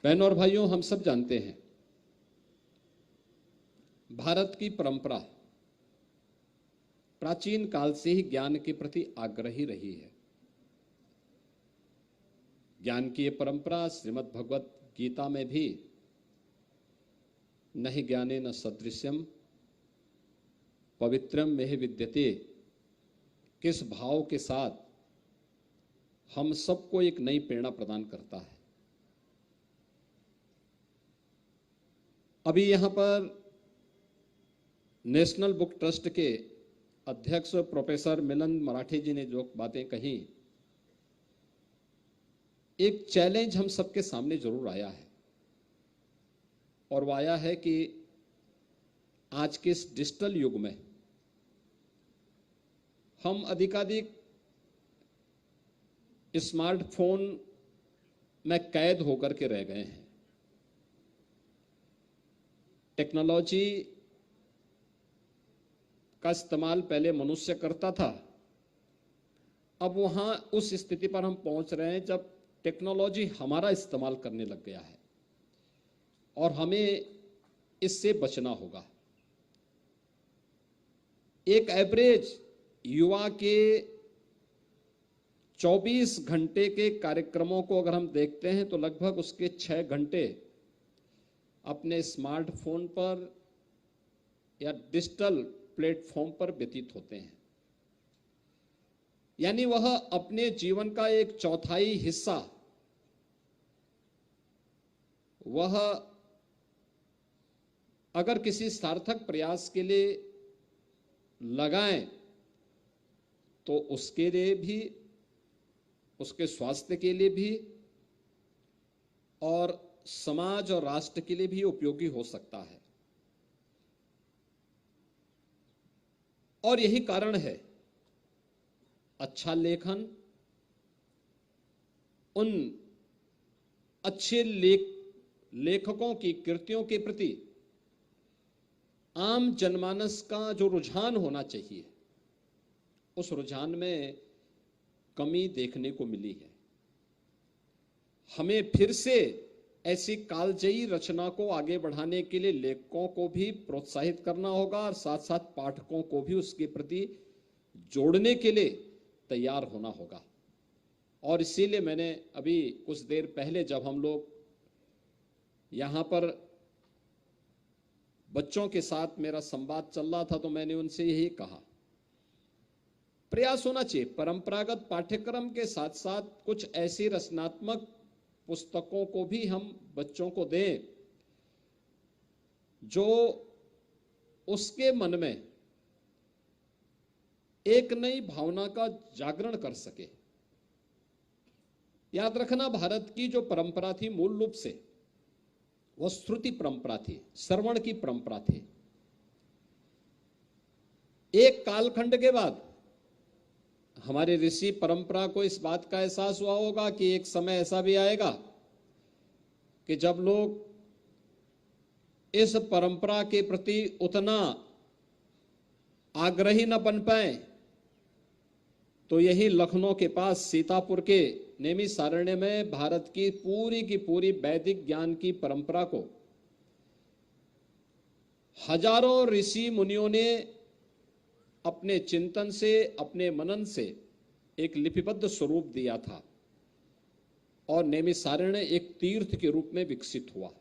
बहनों और भाइयों, हम सब जानते हैं भारत की परंपरा प्राचीन काल से ही ज्ञान के प्रति आग्रही रही है। ज्ञान की ये परंपरा श्रीमद् भगवत गीता में भी न हि ज्ञाने न सदृश्यम पवित्रम में विद्यते किस भाव के साथ हम सबको एक नई प्रेरणा प्रदान करता है। अभी यहां पर नेशनल बुक ट्रस्ट के अध्यक्ष प्रोफेसर मिलन मराठी जी ने जो बातें कही, एक चैलेंज हम सबके सामने जरूर आया है और वो आया है कि आज के इस डिजिटल युग में हम अधिकाधिक स्मार्टफोन में कैद होकर के रह गए हैं। टेक्नोलॉजी का इस्तेमाल पहले मनुष्य करता था, अब वहां उस स्थिति पर हम पहुंच रहे हैं जब टेक्नोलॉजी हमारा इस्तेमाल करने लग गया है और हमें इससे बचना होगा। एक एवरेज युवा के 24 घंटे के कार्यक्रमों को अगर हम देखते हैं तो लगभग उसके 6 घंटे अपने स्मार्टफोन पर या डिजिटल प्लेटफॉर्म पर व्यतीत होते हैं। यानी वह अपने जीवन का एक चौथाई हिस्सा वह अगर किसी सार्थक प्रयास के लिए लगाएं तो उसके लिए भी, उसके स्वास्थ्य के लिए भी और समाज और राष्ट्र के लिए भी उपयोगी हो सकता है। और यही कारण है अच्छा लेखन, उन अच्छे लेखकों की कृतियों के प्रति आम जनमानस का जो रुझान होना चाहिए, उस रुझान में कमी देखने को मिली है। हमें फिर से ऐसी कालजयी रचना को आगे बढ़ाने के लिए लेखकों को भी प्रोत्साहित करना होगा और साथ साथ पाठकों को भी उसके प्रति जोड़ने के लिए तैयार होना होगा। और इसीलिए मैंने अभी कुछ देर पहले जब हम लोग यहां पर बच्चों के साथ मेरा संवाद चल रहा था तो मैंने उनसे यही कहा, प्रयास होना चाहिए परंपरागत पाठ्यक्रम के साथ साथ कुछ ऐसी रचनात्मक पुस्तकों को भी हम बच्चों को दें जो उसके मन में एक नई भावना का जागरण कर सके। याद रखना, भारत की जो परंपरा थी मूल रूप से वह श्रुति परंपरा थी, श्रवण की परंपरा थी। एक कालखंड के बाद हमारे ऋषि परंपरा को इस बात का एहसास हुआ होगा कि एक समय ऐसा भी आएगा कि जब लोग इस परंपरा के प्रति उतना आग्रही न बन पाए तो यही लखनऊ के पास सीतापुर के नैमिषारण्य में भारत की पूरी वैदिक ज्ञान की परंपरा को हजारों ऋषि मुनियों ने अपने चिंतन से, अपने मनन से एक लिपिबद्ध स्वरूप दिया था और नैमिषारण्य एक तीर्थ के रूप में विकसित हुआ।